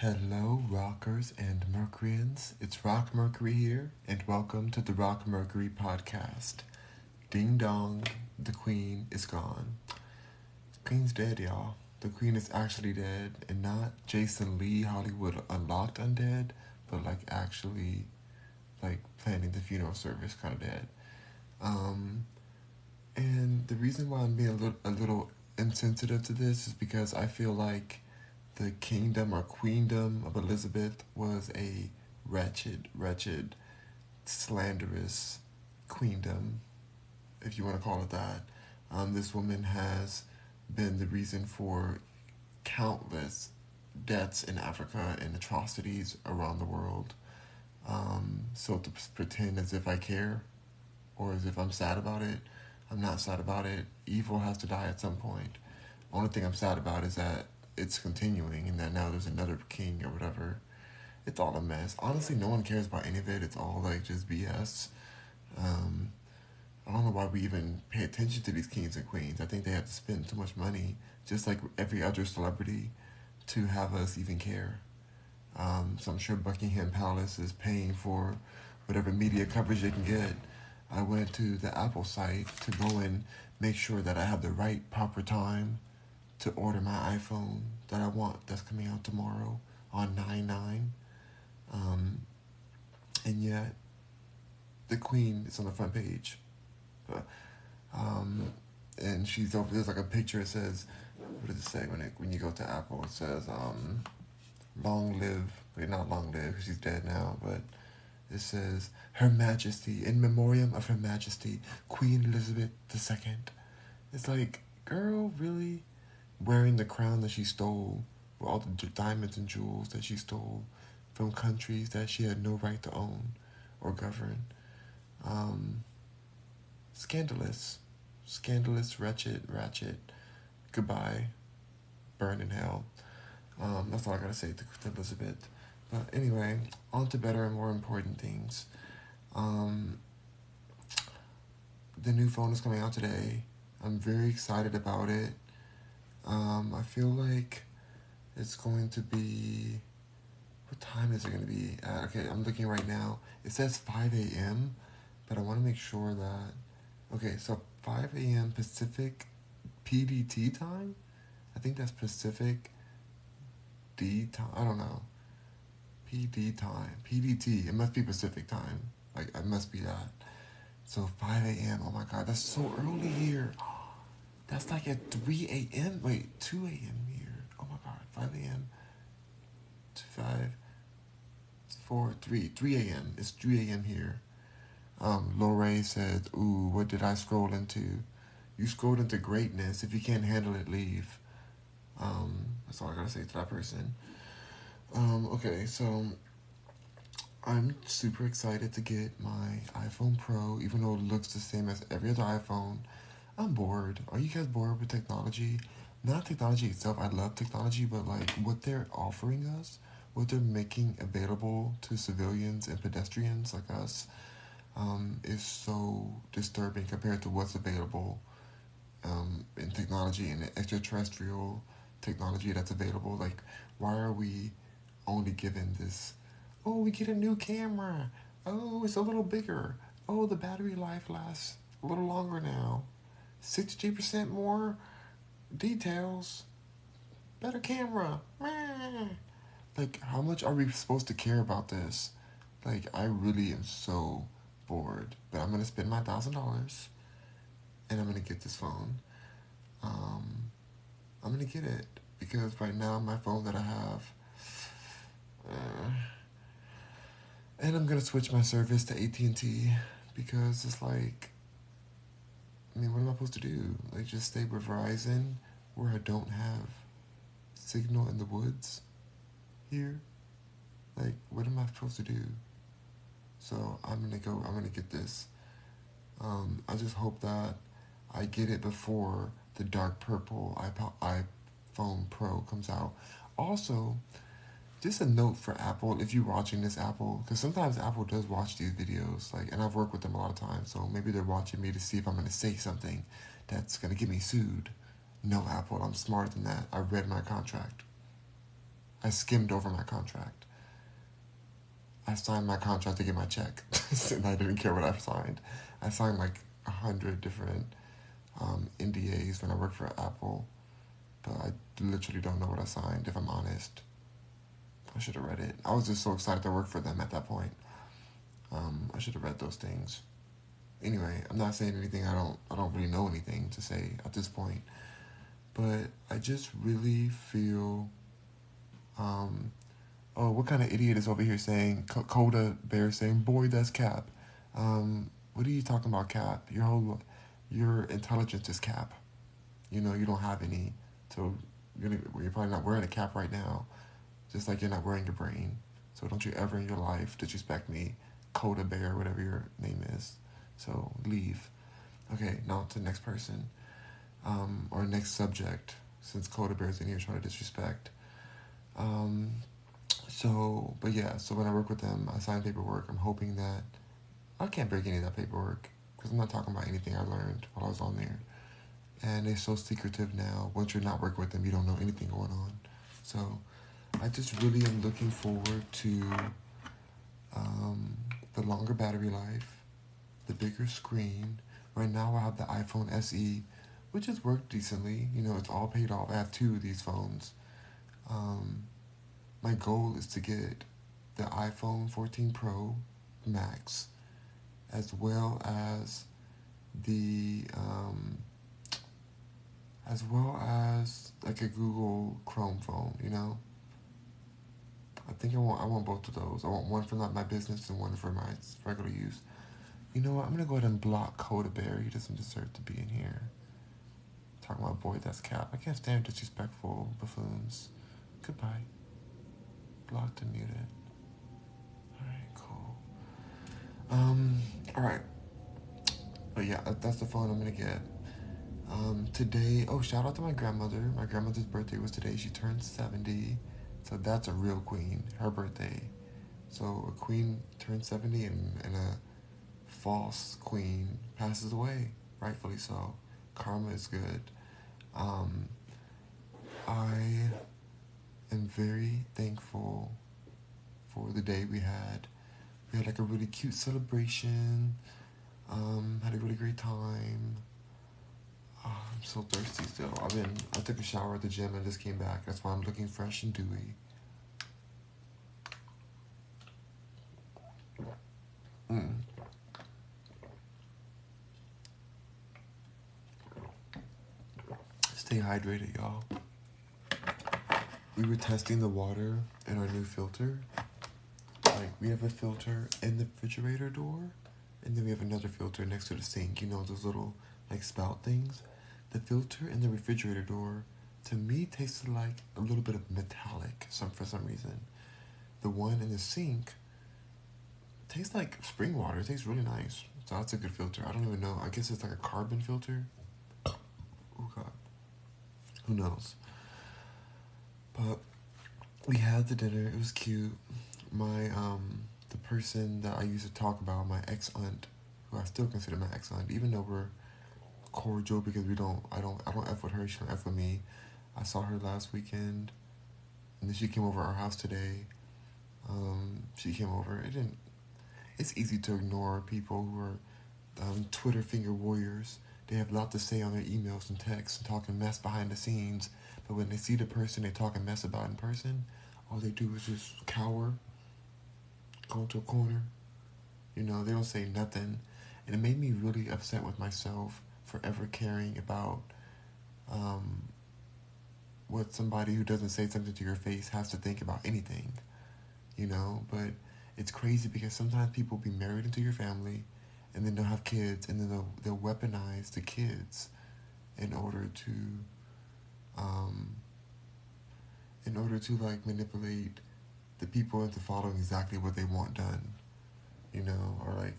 Hello, rockers and Mercuryans. It's Rock Mercury here, and welcome to the Rock Mercury podcast. Ding dong, the Queen is gone. The Queen's dead, y'all. The Queen is actually dead, and not Jason Lee Hollywood Unlocked undead, but actually planning the funeral service kind of dead. Um, and the reason why I'm being a little insensitive to this is because I feel like the kingdom or queendom of Elizabeth was a wretched, slanderous queendom, if you want to call it that. This woman has been the reason for countless deaths in Africa and atrocities around the world. So to pretend as if I care or as if I'm sad about it, I'm not sad about it. Evil has to die at some point. Only thing I'm sad about is that it's continuing and that now there's another king or whatever. It's all a mess. Honestly, no one cares about any of it. It's all just BS. Um, I don't know why we even pay attention to these kings and queens. I think they have to spend too much money, just like every other celebrity, to have us even care. So I'm sure Buckingham Palace is paying for whatever media coverage they can get. I went to the Apple site to go and make sure that I have the right proper time to order my iPhone that I want that's coming out tomorrow on 9/9. Um, and yet, the Queen is on the front page. But, and she's over there's a picture. It says, what does it say when you go to Apple? It says, long live, wait, not long live, because she's dead now, but it says, Her Majesty, in memoriam of Her Majesty, Queen Elizabeth II. It's like, girl, really? Wearing the crown that she stole, with all the diamonds and jewels that she stole from countries that she had no right to own or govern. Um, Scandalous. Scandalous, wretched, ratchet. Goodbye. Burn in hell. That's all I gotta say to Elizabeth. But anyway, on to better and more important things. Um, the new phone is coming out today. I'm very excited about it. I feel like it's going to be. What time is it going to be at? Okay, I'm looking right now. It says 5 a.m., but I want to make sure that. Okay, so 5 a.m. Pacific PDT time? I think that's Pacific D time. I don't know. PD time. PDT. It must be Pacific time. It must be that. So 5 a.m. Oh my god, that's so early here. That's at 3 a.m. Wait, 2 a.m. here. Oh my god, 5 a.m. to 5, 4, 3. 3 a.m. It's 3 a.m. here. Lorray said, ooh, what did I scroll into? You scrolled into greatness. If you can't handle it, leave. That's all I gotta say to that person. Okay, so I'm super excited to get my iPhone Pro, even though it looks the same as every other iPhone. I'm bored. Are you guys bored with technology? Not technology itself. I love technology, but what they're offering us, what they're making available to civilians and pedestrians like us, is so disturbing compared to what's available in technology and extraterrestrial technology that's available. Why are we only given this? Oh, we get a new camera. Oh, it's a little bigger. Oh, the battery life lasts a little longer now. 60% more details. Better camera. How much are we supposed to care about this? I really am so bored. But I'm going to spend my $1,000 and I'm going to get this phone. I'm going to get it because right now my phone that I have. And I'm going to switch my service to AT&T because it's what am I supposed to do? Just stay with Verizon where I don't have signal in the woods here? What am I supposed to do? So I'm gonna get this. I just hope that I get it before the dark purple iPhone Pro comes out. Also, just a note for Apple, if you're watching this, Apple, because sometimes Apple does watch these videos, and I've worked with them a lot of times, so maybe they're watching me to see if I'm going to say something that's going to get me sued. No, Apple, I'm smarter than that. I read my contract. I skimmed over my contract. I signed my contract to get my check, and I didn't care what I signed. I signed like 100 different NDAs when I worked for Apple, but I literally don't know what I signed, if I'm honest. I should have read it. I was just so excited to work for them at that point. I should have read those things. Anyway, I'm not saying anything. I don't really know anything to say at this point, but I just really feel. Oh, what kind of idiot is over here saying Coda Bear saying, "Boy, that's Cap." What are you talking about, Cap? Your intelligence is Cap. You know, you don't have any, so you're probably not wearing a cap right now, just like you're not wearing your brain. So don't you ever in your life disrespect me, Coda Bear, whatever your name is. So leave. Okay, now to the next person, or next subject, since Coda Bear's in here trying to disrespect. So when I work with them, I sign paperwork. I'm hoping that I can't break any of that paperwork because I'm not talking about anything I learned while I was on there. And it's so secretive now. Once you're not working with them, you don't know anything going on. So I just really am looking forward to the longer battery life, the bigger screen. Right now I have the iPhone SE, which has worked decently. You know, it's all paid off. I have 2 of these phones. My goal is to get the iPhone 14 Pro Max, as well as like a Google Chrome phone. You know, I think I want both of those. I want one for my business and one for my regular use. You know what? I'm gonna go ahead and block Coda Bear. He doesn't deserve to be in here. Talking about boy, that's Cap. I can't stand disrespectful buffoons. Goodbye. Blocked and muted. Alright, cool. Alright. But yeah, that's the phone I'm gonna get. Today, shout out to my grandmother. My grandmother's birthday was today. She turned 70. So that's a real queen. Her birthday. So a queen turns 70 and a false queen passes away. Rightfully so. Karma is good. I am very thankful for the day we had. We had like a really cute celebration. Had a really great time. I'm so thirsty still. I took a shower at the gym and just came back. That's why I'm looking fresh and dewy. Stay hydrated, y'all. We were testing the water in our new filter. Like, we have a filter in the refrigerator door, and then we have another filter next to the sink. You know, those little, like, spout things? The filter in the refrigerator door, to me, tasted like a little bit of metallic for some reason. The one in the sink tastes like spring water. It tastes really nice. So that's a good filter. I don't even know. I guess it's like a carbon filter. Oh, God. Who knows? But we had the dinner. It was cute. My the person that I used to talk about, my ex-aunt, who I still consider my ex-aunt, even though we're cordial because I don't F with her, she don't F with me. I saw her last weekend, and then she came over our house today. She came over. It's easy to ignore people who are Twitter finger warriors. They have a lot to say on their emails and texts and talking mess behind the scenes. But when they see the person they talking mess about in person, all they do is just cower, go into a corner. You know, they don't say nothing. And it made me really upset with myself for ever caring about what somebody who doesn't say something to your face has to think about anything. You know, but it's crazy because sometimes people be married into your family and then they'll have kids and then they'll weaponize the kids in order to like manipulate the people into following exactly what they want done. You know, or like,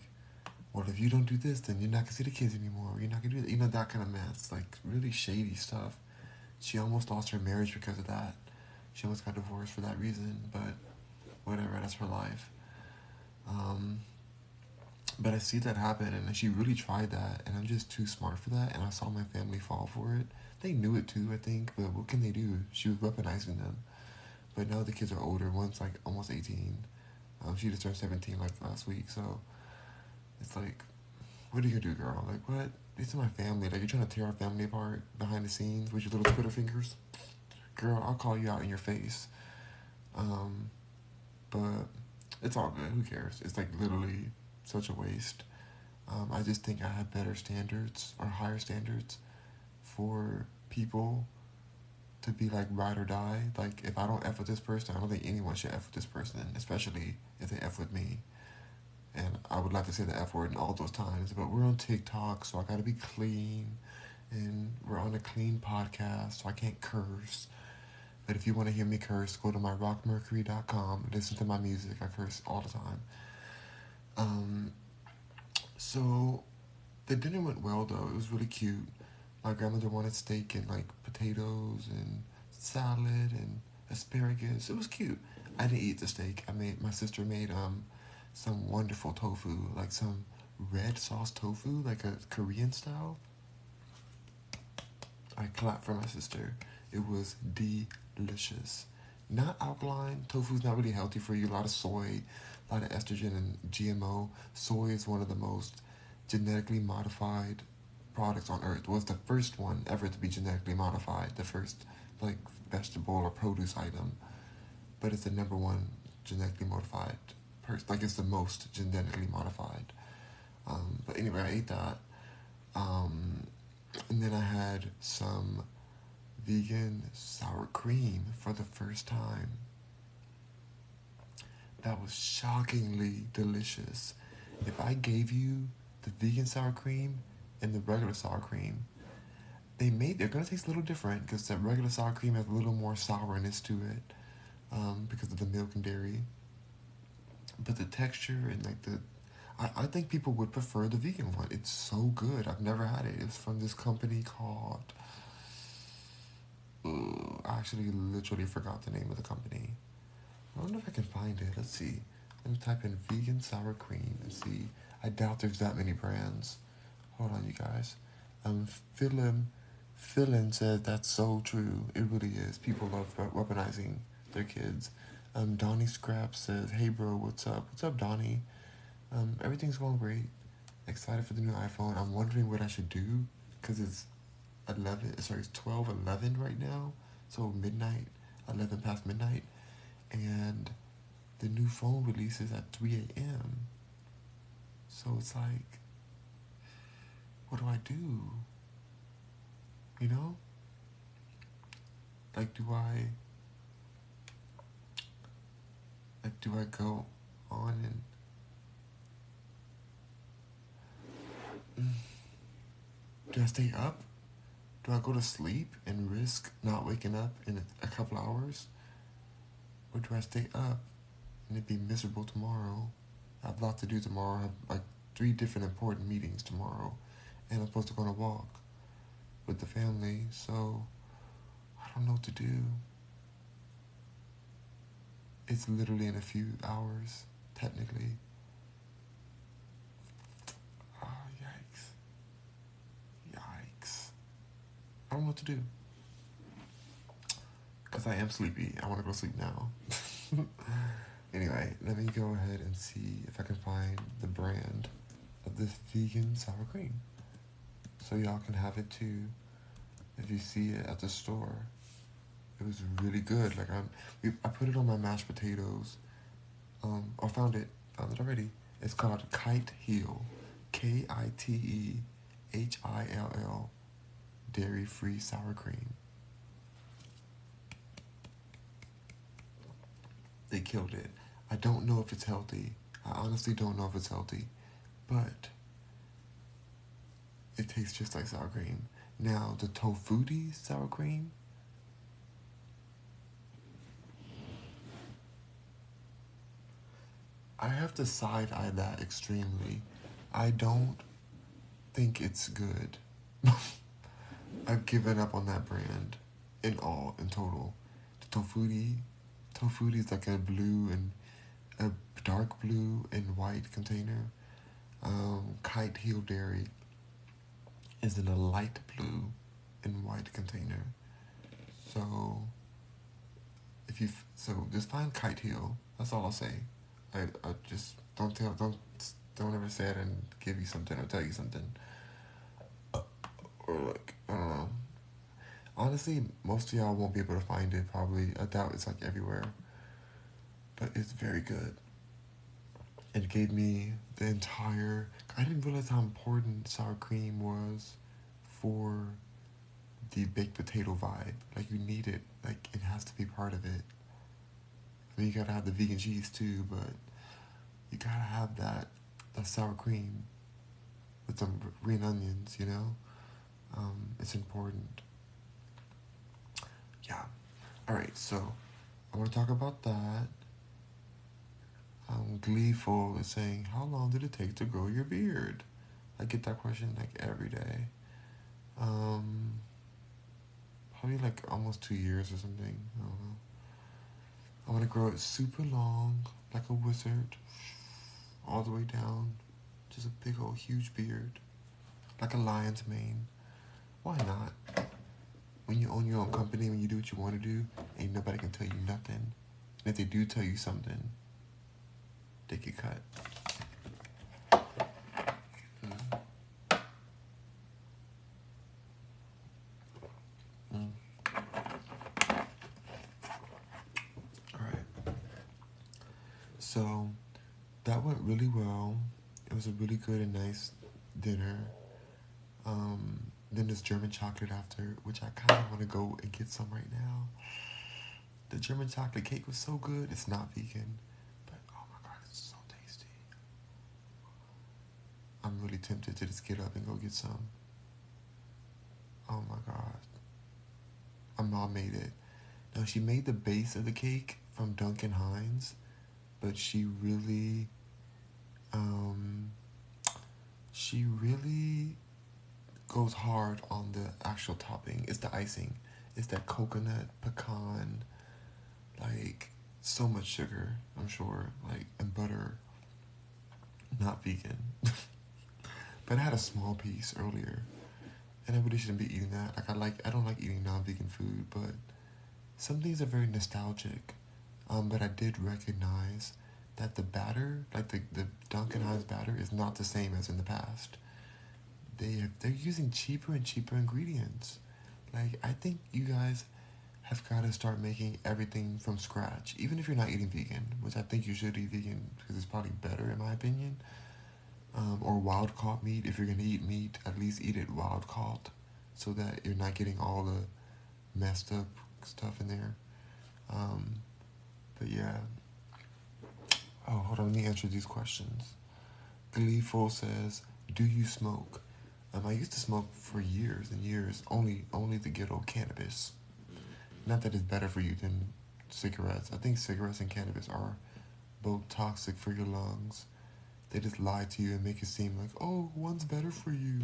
well, if you don't do this, then you're not gonna see the kids anymore. You're not gonna do that. You know, that kind of mess. Like, really shady stuff. She almost lost her marriage because of that. She almost got divorced for that reason, but whatever, that's her life. But I see that happen, and she really tried that, and I'm just too smart for that, and I saw my family fall for it. They knew it too, I think, but what can they do? She was weaponizing them. But now the kids are older. One's like almost 18. She just turned 17 like last week. So it's like, what are you gonna do, girl? Like, what? These are my family. Like, you're trying to tear our family apart behind the scenes with your little Twitter fingers? Girl, I'll call you out in your face. Um, but it's all good. Who cares? It's like literally such a waste. I just think I have better standards or higher standards for people to be like ride or die. Like, if I don't F with this person, I don't think anyone should F with this person, especially if they F with me. And I would like to say the F word in all those times, but we're on TikTok, so I gotta be clean. And we're on a clean podcast, so I can't curse. But if you want to hear me curse, go to my rockmercury.com, listen to my music. I curse all the time. So the dinner went well, though. It was really cute. My grandmother wanted steak and like potatoes and salad and asparagus. It was cute. I didn't eat the steak. My sister made some wonderful tofu, like some red sauce tofu, like a Korean style. I clapped for my sister. It was delicious. Not alkaline. Tofu's not really healthy for you. A lot of soy, a lot of estrogen and GMO. Soy is one of the most genetically modified products on earth. It was the first one ever to be genetically modified. The first like vegetable or produce item. But it's the number one genetically modified like it's the most genetically modified. But anyway, I ate that. And then I had some vegan sour cream for the first time. That was shockingly delicious. If I gave you the vegan sour cream and the regular sour cream, they're gonna taste a little different because the regular sour cream has a little more sourness to it because of the milk and dairy. But the texture and like I think people would prefer the vegan one. It's so good. I've never had it. It's from this company called. I actually literally forgot the name of the company. I wonder if I can find it. Let's see. Let me type in vegan sour cream and see. I doubt there's that many brands. Hold on, you guys. Philin said that's so true. It really is. People love weaponizing their kids. Donnie Scrap says, "Hey bro, what's up? What's up, Donnie? Everything's going great. Excited for the new iPhone. I'm wondering what I should do because it's 12:11 right now. So midnight, 11 past midnight, and the new phone releases at 3 a.m. So it's like, what do I do? You know? Like, do I go on and do I stay up? Do I go to sleep and risk not waking up in a couple hours? Or do I stay up and it'd be miserable tomorrow? I have a lot to do tomorrow. I have like 3 different important meetings tomorrow. And I'm supposed to go on a walk with the family. So I don't know what to do. It's literally in a few hours, technically. Oh, yikes. Yikes. I don't know what to do. Because I am sleepy. I want to go to sleep now. Anyway, let me go ahead and see if I can find the brand of this vegan sour cream. So y'all can have it too if you see it at the store. It was really good. Like I put it on my mashed potatoes. I found it already. It's called Kite Hill, Kitehil, dairy-free sour cream. They killed it. I don't know if it's healthy. I honestly don't know if it's healthy, but it tastes just like sour cream. Now the tofu sour cream. I have to side-eye that extremely. I don't think it's good. I've given up on that brand in total. The tofu is like a blue and a dark blue and white container. Kitehil Dairy is in a light blue and white container. So So just find kite heel. That's all I'll say. I just don't ever say it and give you something or tell you something. Or like, I don't know. Honestly, most of y'all won't be able to find it probably. I doubt it's like everywhere. But it's very good. It gave me the entire... I didn't realize how important sour cream was for the baked potato vibe. Like, you need it. Like, it has to be part of it. I mean, you gotta have the vegan cheese too, but you gotta have that sour cream with some green onions, you know? It's important. Yeah. Alright, so I want to talk about that. Gleeful is saying, how long did it take to grow your beard? I get that question like every day. Probably like almost 2 years or something. I don't know. I want to grow it super long, like a wizard, all the way down. Just a big old huge beard, like a lion's mane. Why not? When you own your own company, when you do what you want to do, ain't nobody can tell you nothing. And if they do tell you something, they get cut. Alright. So, that went really well. It was a really good and nice dinner. Then there's German chocolate after, which I kind of want to go and get some right now. The German chocolate cake was so good. It's not vegan, but oh my god, it's so tasty. I'm really tempted to just get up and go get some. Oh my god. My mom made it. Now, she made the base of the cake from Duncan Hines, but she really goes hard on the actual topping. It's the icing. It's that coconut, pecan, like, so much sugar, I'm sure, like, and butter. Not vegan. But I had a small piece earlier, and I really shouldn't be eating that. I don't like eating non-vegan food, but some things are very nostalgic. But I did recognize that the batter, like the Dunkin' Hines batter, is not the same as in the past. They're using cheaper and cheaper ingredients. Like, I think you guys have got to start making everything from scratch, even if you're not eating vegan, which I think you should eat vegan because it's probably better in my opinion. Or wild caught meat. If you're gonna eat meat, at least eat it wild caught, so that you're not getting all the messed up stuff in there. But yeah. Oh, hold on. Let me answer these questions. Gleeful says, "Do you smoke?" I used to smoke for years and years. Only the good old cannabis. Not that it's better for you than cigarettes. I think cigarettes and cannabis are both toxic for your lungs. They just lie to you and make it seem like, oh, one's better for you.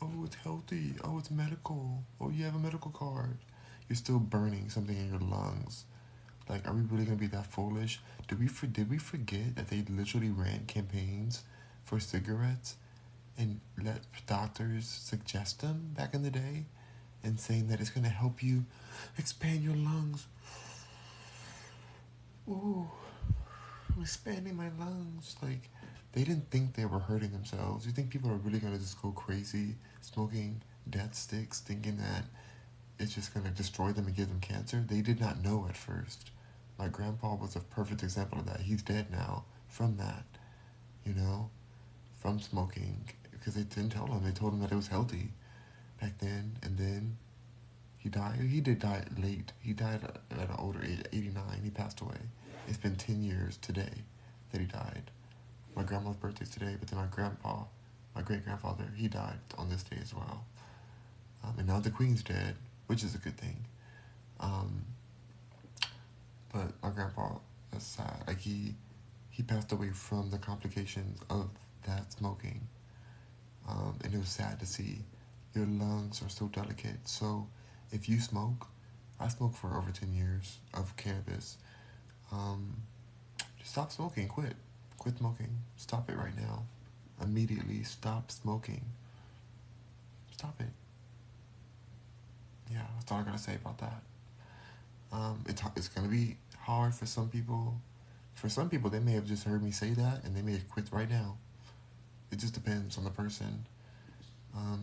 Oh, it's healthy. Oh, it's medical. Oh, you have a medical card. You're still burning something in your lungs. Like, are we really going to be that foolish? Did we forget that they literally ran campaigns for cigarettes and let doctors suggest them back in the day and saying that it's going to help you expand your lungs? Ooh, I'm expanding my lungs. Like, they didn't think they were hurting themselves. You think people are really going to just go crazy smoking death sticks thinking that it's just going to destroy them and give them cancer? They did not know at first. My grandpa was a perfect example of that. He's dead now from that, from smoking, because they didn't tell him. They told him that it was healthy back then, and then he died. He did die late. He died at an older age, 89. He passed away. It's been 10 years today that he died. My grandma's birthday's today, but then my great-grandfather, he died on this day as well. And now the Queen's dead, which is a good thing. But my grandpa is sad. Like, he passed away from the complications of that smoking. And it was sad to see. Your lungs are so delicate. So if you smoke, I smoked for over 10 years of cannabis. Just stop smoking. Quit smoking. Stop it right now. Immediately stop smoking. Stop it. Yeah, that's all I gotta say about that. It's gonna be hard for some people. For some people, they may have just heard me say that and they may have quit right now. It just depends on the person.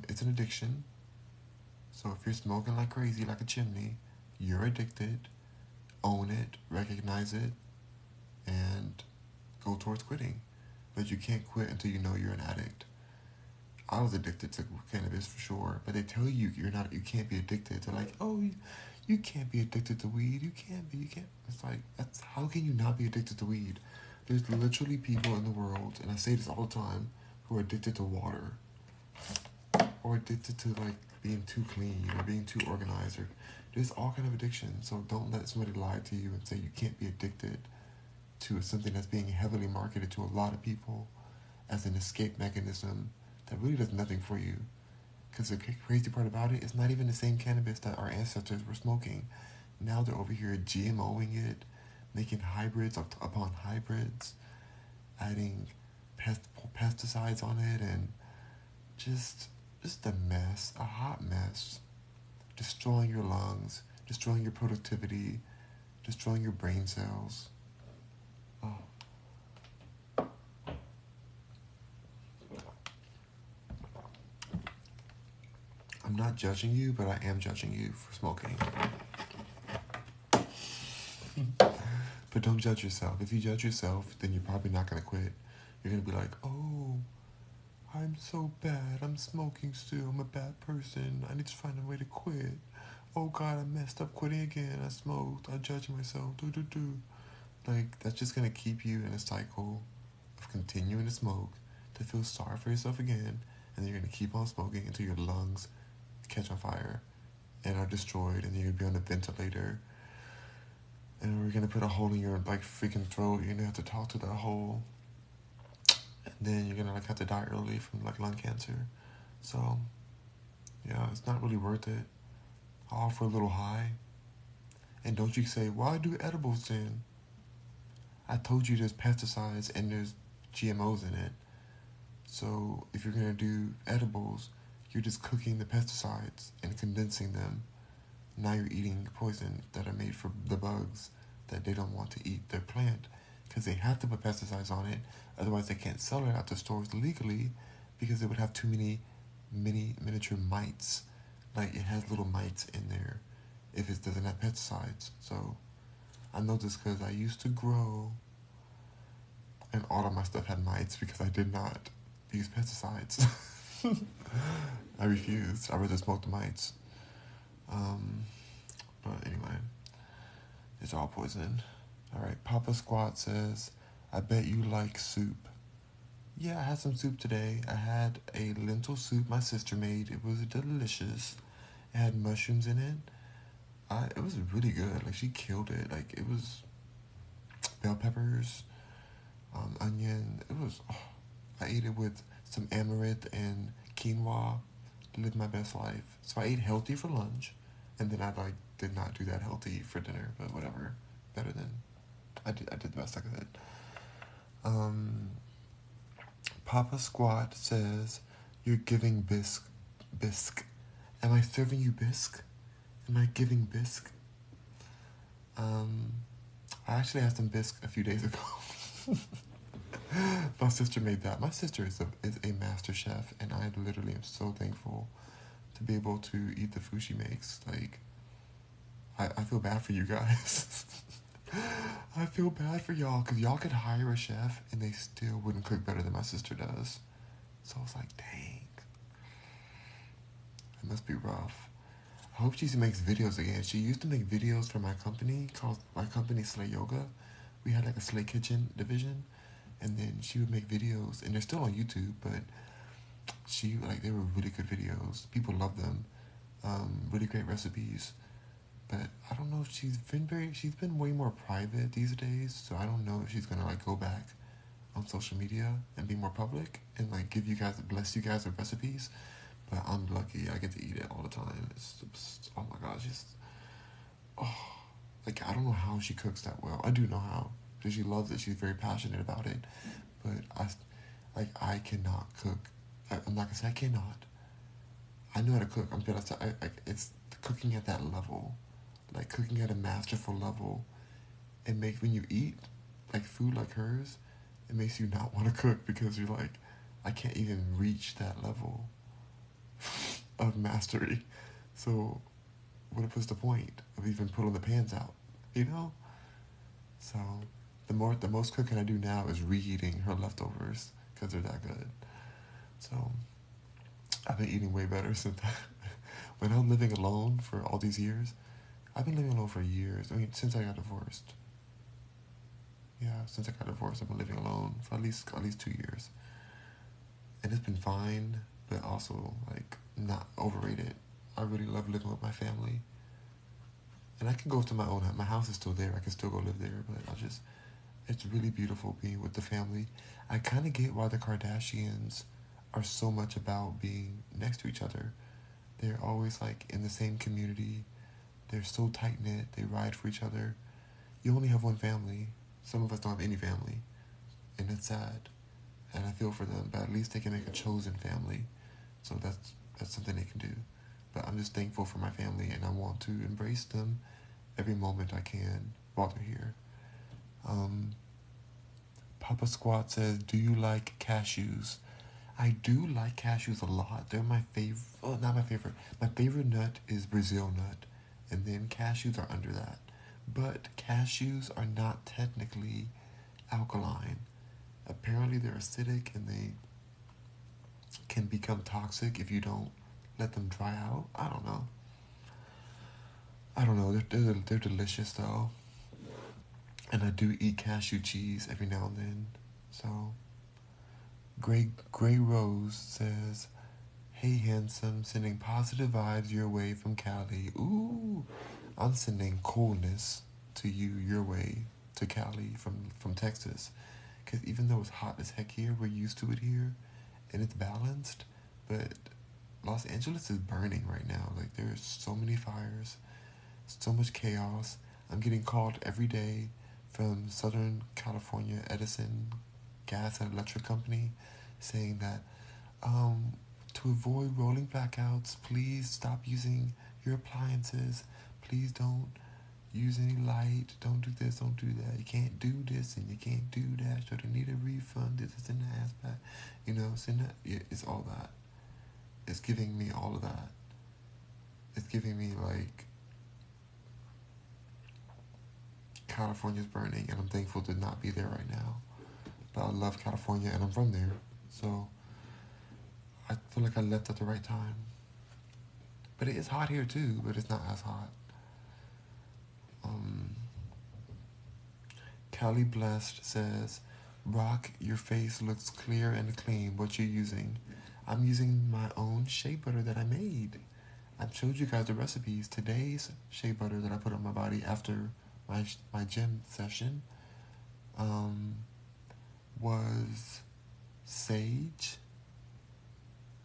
It's an addiction. So if you're smoking like crazy, like a chimney, you're addicted. Own it, recognize it, and go towards quitting. But you can't quit until you know you're an addict. I was addicted to cannabis for sure, but they tell you you can't be addicted. They're like, oh, you can't be addicted to weed. You can't. It's like, how can you not be addicted to weed? There's literally people in the world, and I say this all the time, who are addicted to water, or addicted to like being too clean or being too organized. Or there's all kind of addiction. So don't let somebody lie to you and say you can't be addicted to something that's being heavily marketed to a lot of people as an escape mechanism that really does nothing for you. Because the crazy part about it, it's not even the same cannabis that our ancestors were smoking. Now they're over here GMOing it, making hybrids upon hybrids, adding pesticides on it, and just a mess, a hot mess. Destroying your lungs, destroying your productivity, destroying your brain cells. Oh. I'm not judging you, but I am judging you for smoking. But don't judge yourself. If you judge yourself, then you're probably not going to quit. You're going to be like, oh, I'm so bad. I'm smoking still. I'm a bad person. I need to find a way to quit. Oh, God, I messed up quitting again. I smoked. I judge myself. Like, that's just going to keep you in a cycle of continuing to smoke, to feel sorry for yourself again, and then you're going to keep on smoking until your lungs catch on fire and are destroyed, and then you're going to be on a ventilator, and we're going to put a hole in your, like, freaking throat. You're going to have to talk to that hole, and then you're going to, like, have to die early from, like, lung cancer. So, yeah, it's not really worth it. All for a little high. And don't you say, why do edibles then? I told you there's pesticides and there's GMOs in it. So if you're going to do edibles, you're just cooking the pesticides and condensing them. Now you're eating poison that are made for the bugs that they don't want to eat their plant, because they have to put pesticides on it. Otherwise they can't sell it out to stores legally, because it would have too many miniature mites. Like, it has little mites in there if it doesn't have pesticides. So I know this because I used to grow, and all of my stuff had mites because I did not use pesticides. I refused. I rather smoke the mites. But anyway, it's all poison. All right, Papa Squat says, I bet you like soup. Yeah, I had some soup today. I had a lentil soup my sister made. It was delicious. It had mushrooms in it. It was really good. Like, she killed it. Like, it was bell peppers, onion. It was, I ate it with some amaranth and quinoa to live my best life. So I ate healthy for lunch, and then I, like, did not do that healthy for dinner, but whatever. Better than, I did the best I could. Papa Squat says, you're giving bisque. Am I serving you bisque? Am I giving bisque? I actually had some bisque a few days ago. My sister made that. My sister is a master chef, and I literally am so thankful to be able to eat the food she makes. Like, I feel bad for you guys. I feel bad for y'all, because y'all could hire a chef and they still wouldn't cook better than my sister does. So I was like, dang. It must be rough. I hope she makes videos again. She used to make videos for my company, called my company Slay Yoga. We had like a Slay Kitchen division, and then she would make videos, and they're still on YouTube, but they were really good videos. People love them. Really great recipes. But I don't know if she's been way more private these days, so I don't know if she's gonna, like, go back on social media and be more public and, like, bless you guys with recipes. But I'm lucky I get to eat it all the time. It's just, oh my gosh, like, I don't know how she cooks that well. I do know how, because she loves it. She's very passionate about it. But I cannot cook. I'm not gonna say I cannot. I know how to cook. I'm good. It's cooking at that level, like cooking at a masterful level. it makes, when you eat like food like hers, it makes you not want to cook because you're like, I can't even reach that level of mastery. So what's the point of even pulling the pans out? You know? So the most cooking I do now is reheating her leftovers because they're that good. So I've been eating way better since that. When I'm living alone for all these years, I've been living alone for years. I mean, since I got divorced. Yeah, since I got divorced, I've been living alone for at least 2 years, and it's been fine, but also like not overrated. I really love living with my family, and I can go to my own house. My house is still there. I can still go live there, but it's really beautiful being with the family. I kind of get why the Kardashians are so much about being next to each other. They're always like in the same community. They're so tight knit. They ride for each other. You only have one family. Some of us don't have any family, and it's sad. And I feel for them, but at least they can make a chosen family. So that's something they can do. But I'm just thankful for my family, and I want to embrace them every moment I can while they're here. Papa Squat says, "Do you like cashews?" I do like cashews a lot. They're my favorite. Oh, not my favorite. My favorite nut is Brazil nut, and then cashews are under that. But cashews are not technically alkaline. Apparently, they're acidic, and they can become toxic if you don't let them dry out. I don't know. I don't know. They're delicious though, and I do eat cashew cheese every now and then. So, Gray Rose says, "Hey handsome, sending positive vibes your way from Cali." Ooh, I'm sending coolness to you your way to Cali from Texas, because even though it's hot as heck here, we're used to it here, and it's balanced, but Los Angeles is burning right now. Like, there's so many fires, so much chaos. I'm getting called every day from Southern California Edison Gas and Electric Company saying that to avoid rolling blackouts, please stop using your appliances. Please don't use any light. Don't do this, don't do that. You can't do this and you can't do that. So they need a refund. This is in the ass back. It's all that. It's giving me all of that. It's giving me like California's burning, and I'm thankful to not be there right now. But I love California, and I'm from there, so I feel like I left at the right time. But it is hot here too, but it's not as hot. Cali Blessed says, "Rock, your face looks clear and clean. What you using?" I'm using my own shea butter that I made. I've showed you guys the recipes. Today's shea butter that I put on my body after my gym session was sage,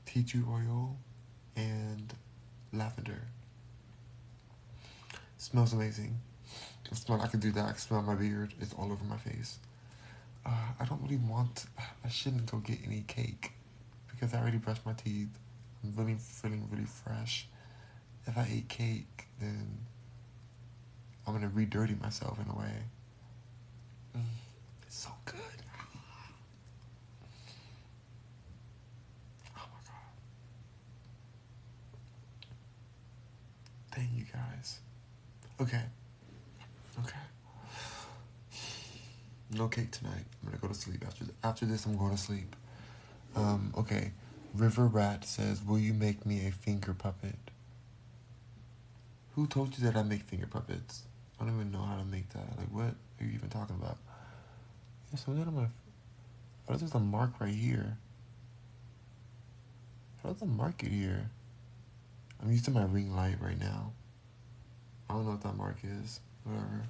tea tree oil, and lavender. Smells amazing. I could do that. I can smell my beard. It's all over my face. I don't really want. I shouldn't go get any cake because I already brushed my teeth. I'm really feeling really fresh. If I eat cake, then I'm gonna re-dirty myself in a way. It's so good. Oh my god. Thank you guys. Okay. No cake tonight. I'm gonna go to sleep after this. I'm going to sleep. Okay. River Rat says, "Will you make me a finger puppet?" Who told you that I make finger puppets? I don't even know how to make that. Like, what are you even talking about? Yeah, so then there's a mark right here. How does the mark it here? I'm using my ring light right now. I don't know what that mark is. Whatever.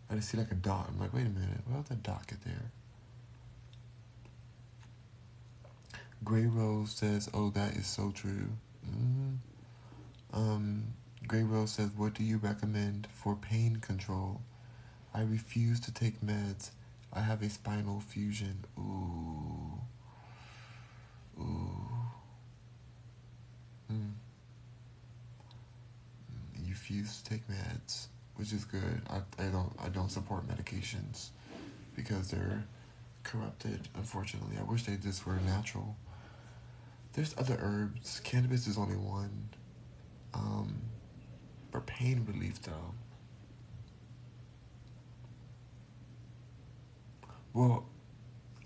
I just see like a dot. I'm like, wait a minute. Why did that dot get there? Gray Rose says, "Oh, that is so true." Gray Rose says, "What do you recommend for pain control? I refuse to take meds. I have a spinal fusion." Ooh. You refuse to take meds. which is good. I don't support medications because they're corrupted. Unfortunately, I wish they just were natural. There's other herbs. Cannabis is only one. For pain relief, though. Well,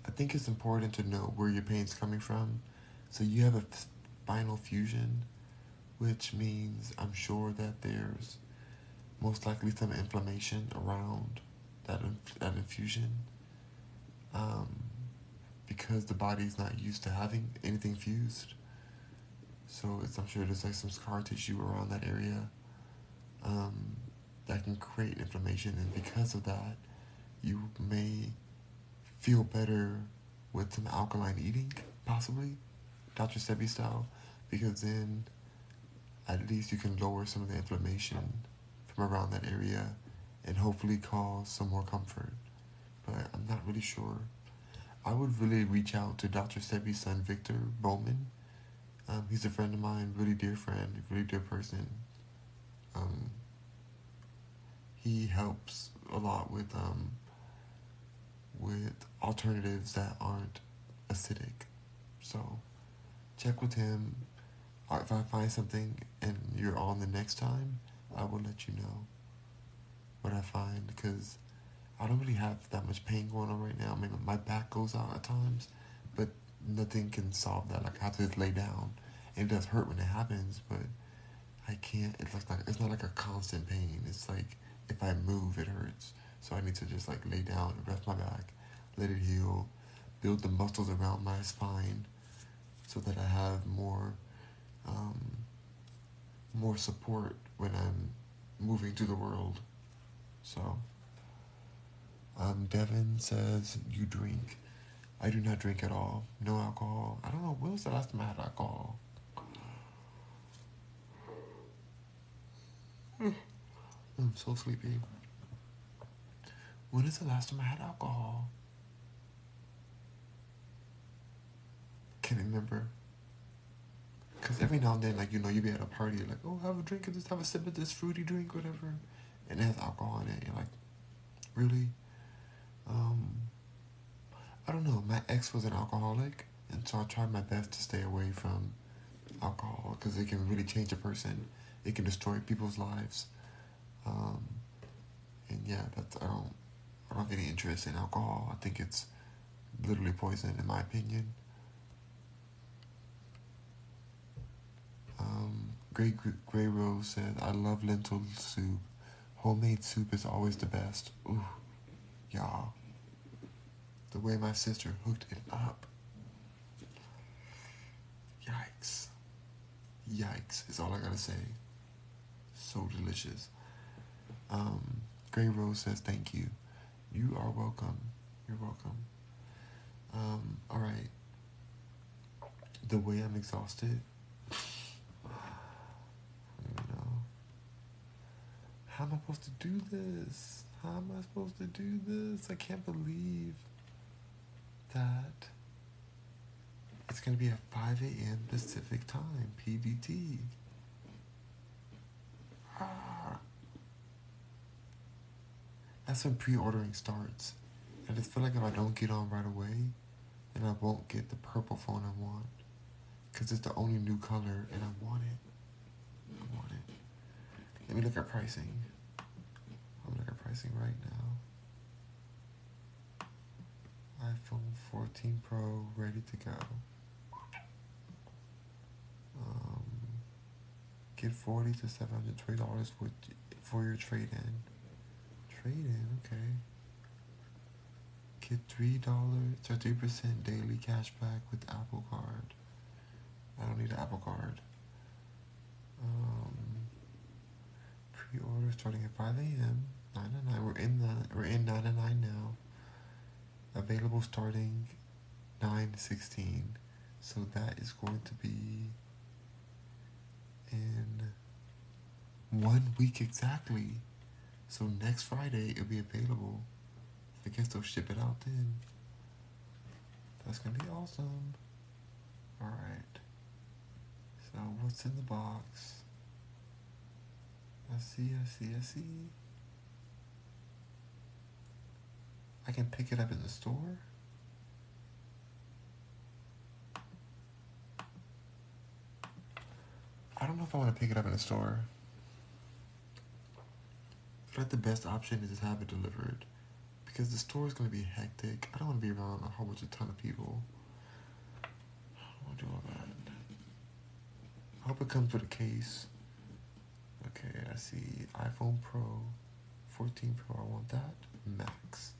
I think it's important to know where your pain's coming from. So you have a spinal fusion, which means I'm sure that there's most likely some inflammation around that infusion, um, because the body's not used to having anything fused. So I'm sure there's like some scar tissue around that area, um, that can create inflammation, and because of that, you may feel better with some alkaline eating, possibly, Dr. Sebi style, because then at least you can lower some of the inflammation from around that area and hopefully cause some more comfort. But I'm not really sure. I would really reach out to Dr. Sebi's son, Victor Bowman. He's a friend of mine, really dear friend, really dear person. Um, he helps a lot with alternatives that aren't acidic. So check with him. If I find something and you're on the next time, I will let you know what I find, because I don't really have that much pain going on right now. I mean, my back goes out at times, but nothing can solve that. Like, I have to just lay down. It does hurt when it happens, but I can't. It's not like a constant pain. It's like if I move, it hurts. So I need to just like lay down and rest my back, let it heal, build the muscles around my spine, so that I have um, more support when I'm moving through the world. So, Devin says, you drink. I do not drink at all. No alcohol. I don't know. When was the last time I had alcohol? I'm so sleepy. When is the last time I had alcohol? Can't remember. Because every now and then, like, you be at a party, like, oh, have a drink of this, have a sip of this fruity drink, whatever. And it has alcohol in it. You're like, really? Um, I don't know. My ex was an alcoholic, and so I tried my best to stay away from alcohol, because it can really change a person. It can destroy people's lives. Um, and yeah, I don't have any interest in alcohol. I think it's literally poison, in my opinion. Gray Rose said, I love lentil soup. Homemade soup is always the best. Ooh, y'all. The way my sister hooked it up. Yikes. Yikes is all I gotta say. So delicious. Gray Rose says, thank you. You are welcome. You're welcome. Alright. The way I'm exhausted. How am I supposed to do this? How am I supposed to do this? I can't believe that it's going to be at 5 a.m. Pacific time, PDT. That's when pre-ordering starts. I just feel like if I don't get on right away, then I won't get the purple phone I want. Because it's the only new color, and I want it. I want it. Let me look at pricing. I'm looking at pricing right now. iPhone 14 Pro ready to go. Get $40 to $720 for your trade-in. Trade-in, okay. Get $3 to 3% daily cash back with Apple Card. I don't need an Apple Card. Pre-order starting at 5 a.m. 999. We're in 999 now. Available starting 9/16. So that is going to be in 1 week exactly. So next Friday it'll be available. I guess they'll ship it out then. That's gonna be awesome. Alright. So what's in the box? I see. I can pick it up in the store? I don't know if I want to pick it up in the store. I feel like the best option is just have it delivered. Because the store is going to be hectic. I don't want to be around a whole bunch of ton of people. I don't want to do all that. I hope it comes with a case. Okay, I see iPhone Pro, 14 Pro, I want that. Max.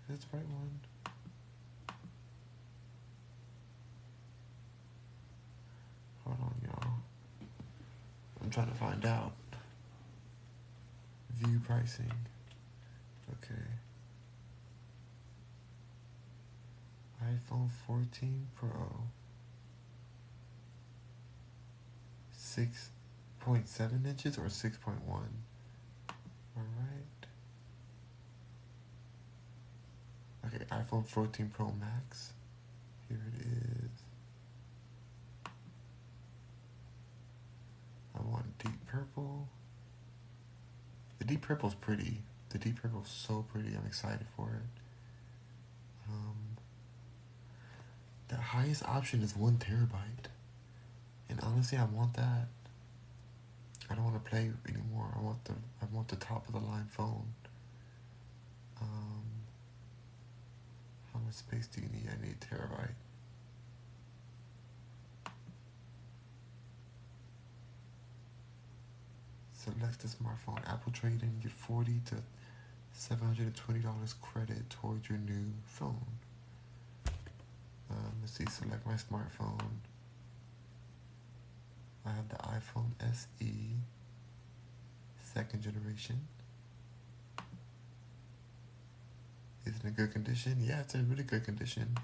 Is that the right one? Hold on, y'all. I'm trying to find out. View pricing. Okay. iPhone 14 Pro. 6.7 inches or 6.1? Alright. Okay, iPhone 14 Pro Max. Here it is. I want deep purple. The deep purple's pretty. The deep purple's so pretty. I'm excited for it. The highest option is 1 terabyte. And honestly, I want that. I don't want to play anymore. I want the top of the line phone. How much space do you need? I need a terabyte. Select the smartphone. Apple trade-in, get $40 to $720 credit towards your new phone. Let's see, select my smartphone. I have the iPhone SE, 2nd generation. Is it in good condition? Yeah, it's in really good condition.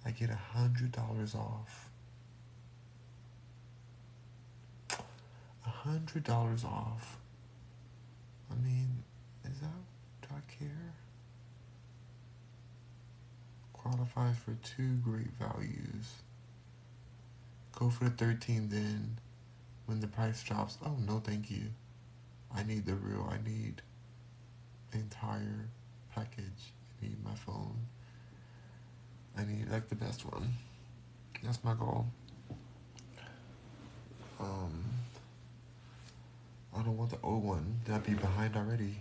I get $100 off. $100 off. I mean, is that, do I care? Qualifies for 2 great values. Go for the 13 then, when the price drops. Oh, no thank you. I need the entire package. I need my phone. I need like the best one. That's my goal. I don't want the old one. That'd be behind already.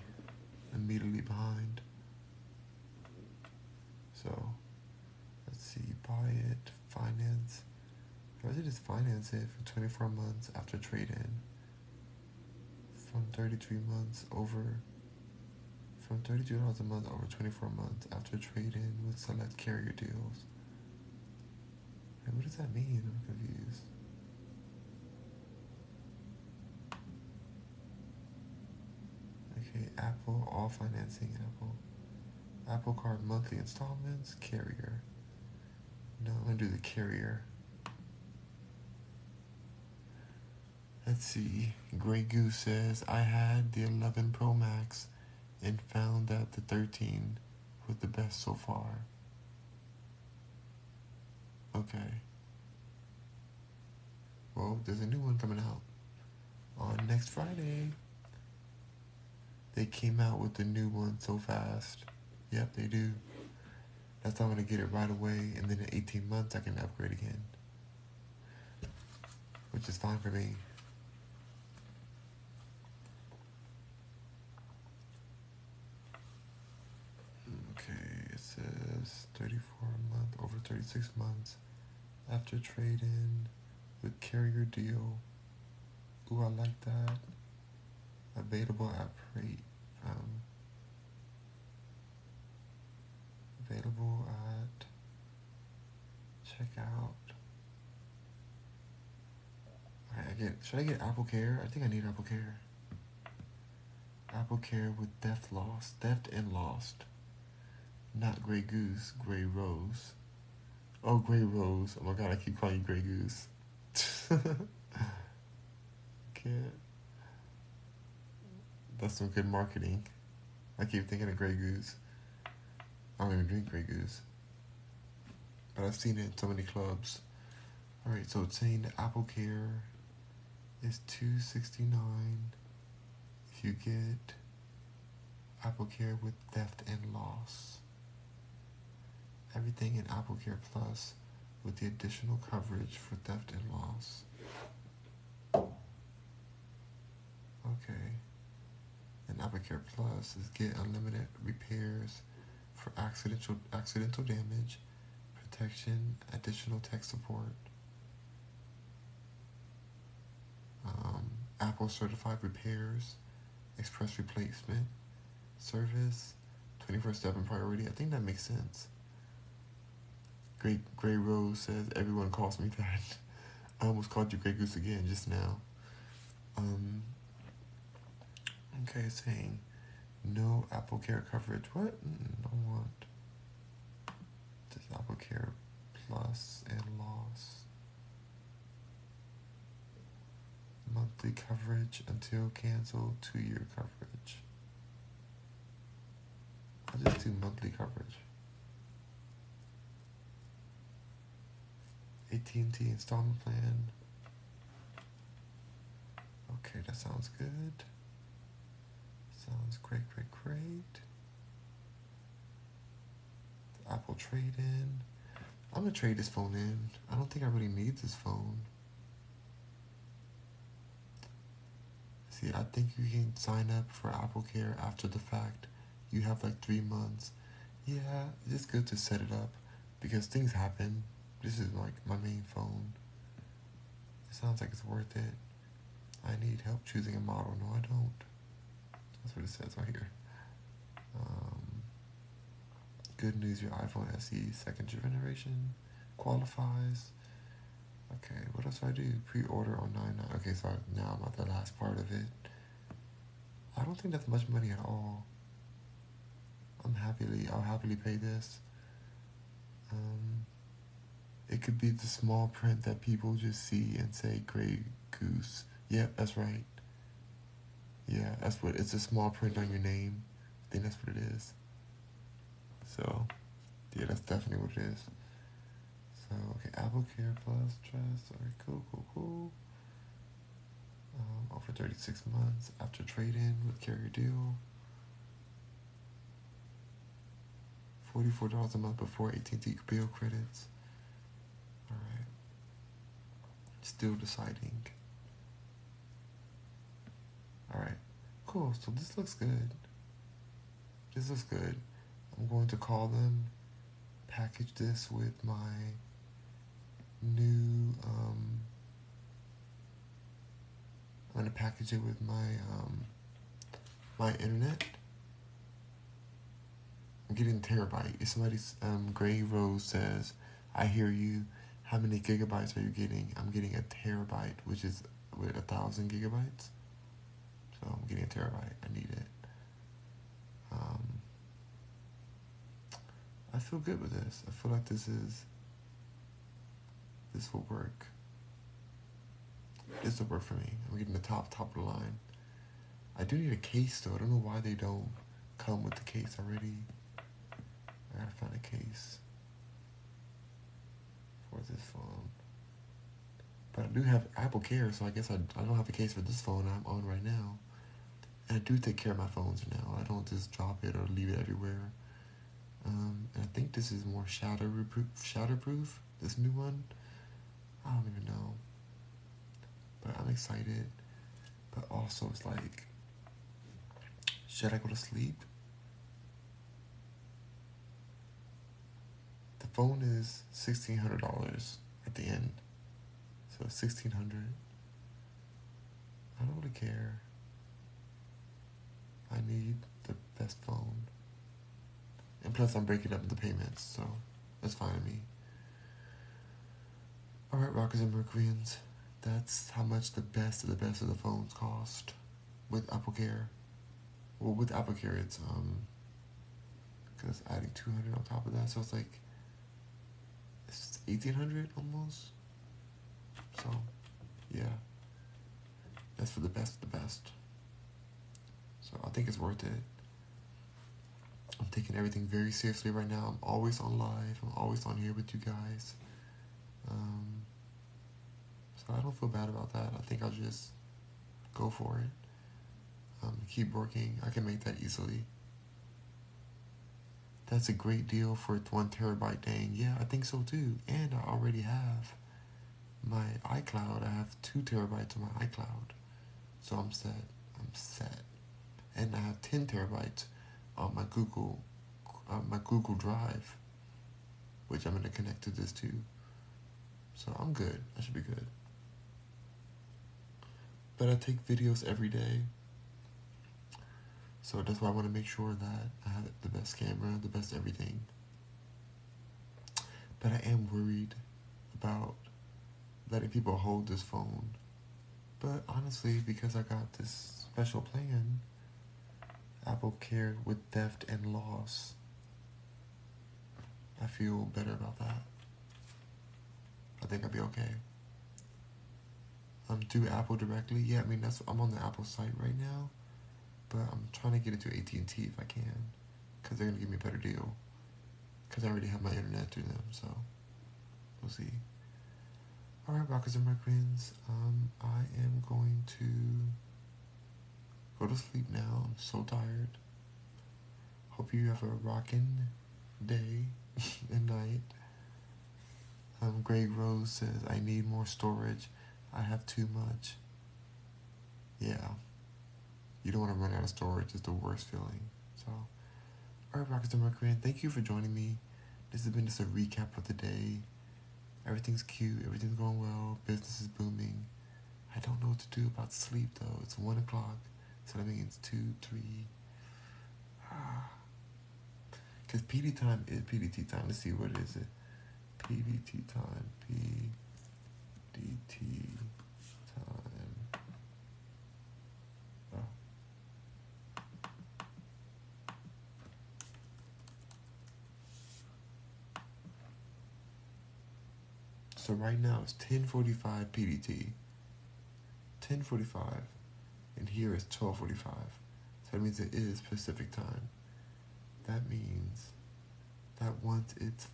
Immediately behind. So, let's see. Buy it. Finance. Or is it just finance it for 24 months after trade-in? From 33 months over. From $32 a month over 24 months after trade-in with select carrier deals. Hey, what does that mean? I'm confused. Okay, Apple, all financing, Apple Card monthly installments, carrier. No, I'm gonna do the carrier. Let's see. Grey Goose says, I had the 11 Pro Max and found that the 13 was the best so far. Okay. Well, there's a new one coming out on next Friday. They came out with the new one so fast. Yep, they do. That's why I'm going to get it right away, and then in 18 months I can upgrade again. Which is fine for me. Okay, it says 34 a month, over 36 months. After trade-in with carrier deal. Ooh, I like that. Available at rate. Available at checkout. Alright, should I get Apple Care? I think I need Apple Care. Apple Care with Theft and Lost. Not Grey Goose, Grey Rose. Oh, Grey Rose. Oh my god, I keep calling you Grey Goose. Can't. That's some good marketing. I keep thinking of Grey Goose. I don't even drink Grey Goose. But I've seen it in so many clubs. Alright, so it's saying the Apple Care is $269 if you get AppleCare with theft and loss. Everything in AppleCare Plus with the additional coverage for theft and loss. Okay. And AppleCare Plus is get unlimited repairs for accidental damage, protection, additional tech support, Apple certified repairs, express replacement, service, 24/7 priority. I think that makes sense. Gray Rose says everyone calls me that. I almost called you Grey Goose again just now. Okay, saying no AppleCare coverage. What? Don't want this AppleCare Plus and loss. Monthly coverage until canceled, 2-year coverage. I'll just do monthly coverage. AT&T installment plan. Okay, that sounds good. Sounds great. Apple trade-in. I'm gonna trade this phone in. I don't think I really need this phone. See, I think you can sign up for AppleCare after the fact. You have like 3 months. Yeah, it's good to set it up because things happen. This is like my main phone. It sounds like it's worth it. I need help choosing a model. No, I don't. That's what it says right here. Good news, your iPhone SE 2nd generation qualifies. Okay, what else do I do? Pre-order on 9/9. Okay, so now I'm at the last part of it. I don't think that's much money at all. I'll happily pay this. It could be the small print that people just see and say Grey Goose. Yep, that's right. Yeah, that's what it's a small print on your name. I think that's what it is. So, yeah, that's definitely what it is. So, okay, AppleCare Plus, Trust. Alright, cool. Over 36 months after trade-in with carrier deal. $44 a month before AT&T bill credits. Alright. Still deciding. Alright, cool. So this looks good. I'm going to call them, package this with my new, I'm going to package it with my internet. I'm getting terabyte. If somebody's, Gray Rose says, I hear you. How many gigabytes are you getting? I'm getting a terabyte, which is with 1,000 gigabytes. So I'm getting a terabyte. I need it. I feel good with this. I feel like this will work. This will work for me. I'm getting the top of the line. I do need a case though. I don't know why they don't come with the case already. I gotta find a case for this phone. But I do have AppleCare, so I guess I don't have a case for this phone I'm on right now. And I do take care of my phones now. I don't just drop it or leave it everywhere. And I think this is more shatterproof, this new one. I don't even know. But I'm excited. But also it's like, should I go to sleep? The phone is $1,600 at the end. So $1,600. I don't really care. I need the best phone. And plus I'm breaking up the payments, so that's fine with me. Alright, Rockers and Mercuryans, that's how much the best of the phones cost with AppleCare. Well, with AppleCare it's because adding 200 on top of that, so it's like it's 1,800 almost. So yeah, that's for the best of the best. So I think it's worth it. I'm taking everything very seriously right now. I'm always on live. I'm always on here with you guys. So I don't feel bad about that. I think I'll just go for it. keep working, I can make that easily. That's a great deal for 1 terabyte. Dang, yeah, I think so too. And I already have my iCloud. I have 2 terabytes on my iCloud, so I'm set. I'm set. And I have 10 terabytes on my Google Drive, which I'm gonna connect to this too. So I'm good. I should be good. But I take videos every day, so that's why I want to make sure that I have the best camera, the best everything. But I am worried about letting people hold this phone. But honestly, because I got this special plan, Apple Care with theft and loss, I feel better about that. I think I'll be okay. Do Apple directly? Yeah, I mean, I'm on the Apple site right now, but I'm trying to get it to AT&T if I can, because they're going to give me a better deal, because I already have my internet through them, so we'll see. Alright, Rockers and Mercuryans, I am going to go to sleep now. I'm so tired. Hope you have a rockin' day and night. Greg Rose says, I need more storage. I have too much. Yeah. You don't want to run out of storage. It's the worst feeling. So, alright, Rockers and Mercuryans, thank you for joining me. This has been just a recap of the day. Everything's cute. Everything's going well. Business is booming. I don't know what to do about sleep, though. It's 1 o'clock. So that means 2, 3. Because PD time is PDT time. Let's see, what is it? PDT time. PDT time. Oh. So right now it's 10:45 PDT. 10:45. And here is 12:45. So that means it is Pacific time. That means that once it's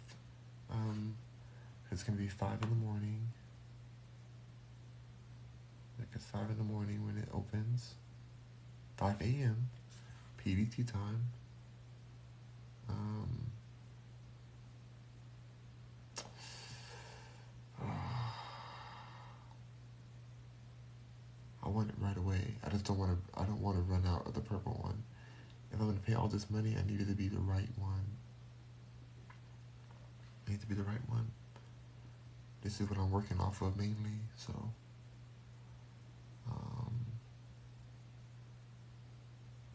gonna be 5 in the morning. Like it's 5 in the morning when it opens. 5 a.m. PDT time. I want it right away. I don't want to run out of the purple one. If I'm gonna pay all this money, I need it to be the right one. It needs to be the right one. This is what I'm working off of mainly, so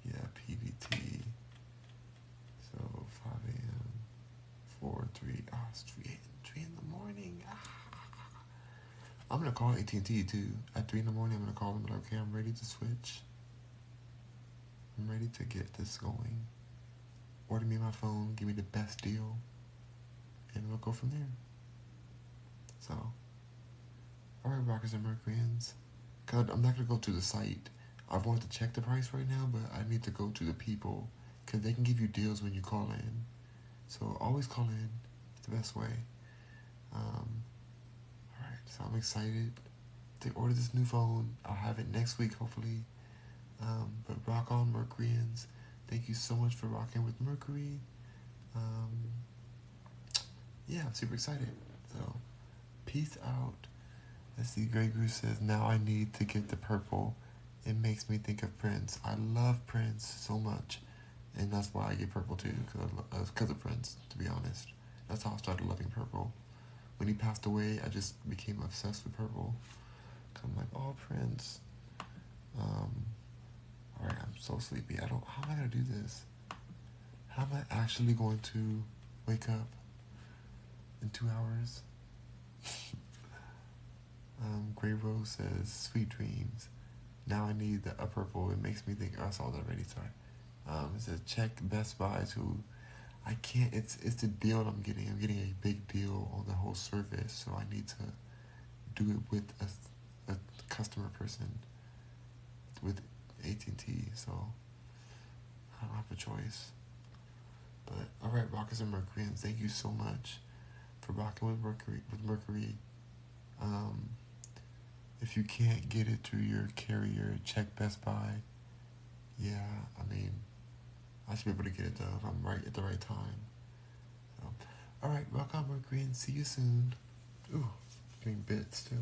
yeah, PDT. So 5 a.m. 4, 3. It's 3 in the morning. I'm gonna call AT&T too. At 3 in the morning, I'm gonna call them and be like, okay, I'm ready to switch. I'm ready to get this going. Order me my phone, give me the best deal, and we'll go from there. So, alright, Rockers and Mercuryans. God, I'm not gonna go to the site. I wanted to check the price right now, but I need to go to the people, because they can give you deals when you call in. So always call in. It's the best way. Alright, so I'm excited to order this new phone. I'll have it next week, hopefully. But rock on, Mercuryans. Thank you so much for rocking with Mercury. Yeah, I'm super excited. So, peace out. Let's see, Grey Goose says, now I need to get the purple. It makes me think of Prince. I love Prince so much. And that's why I get purple too, because of Prince, to be honest. That's how I started loving purple. When he passed away, I just became obsessed with purple. I'm like, oh, Prince. Alright, I'm so sleepy. How am I going to do this? How am I actually going to wake up in 2 hours? Grey Rose says, sweet dreams. Now I need a purple. It makes me think, oh, I saw that already, sorry. It says, check Best Buy to, I can't, it's the deal I'm getting. I'm getting a big deal on the whole service, so I need to do it with a customer person with AT&T, so I don't have a choice. But alright, Rockers and Mercuryans, thank you so much for rocking with Mercury. If you can't get it through your carrier, check Best Buy. Yeah, I mean, I should be able to get it though if I'm right at the right time. So, alright, rock on, Mercury, and see you soon. Ooh, getting bit still.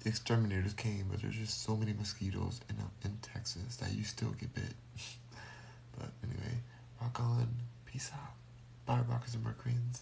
The exterminators came, but there's just so many mosquitoes in Texas that you still get bit. But anyway, rock on. Peace out. Bye, rockers and Mercuryans.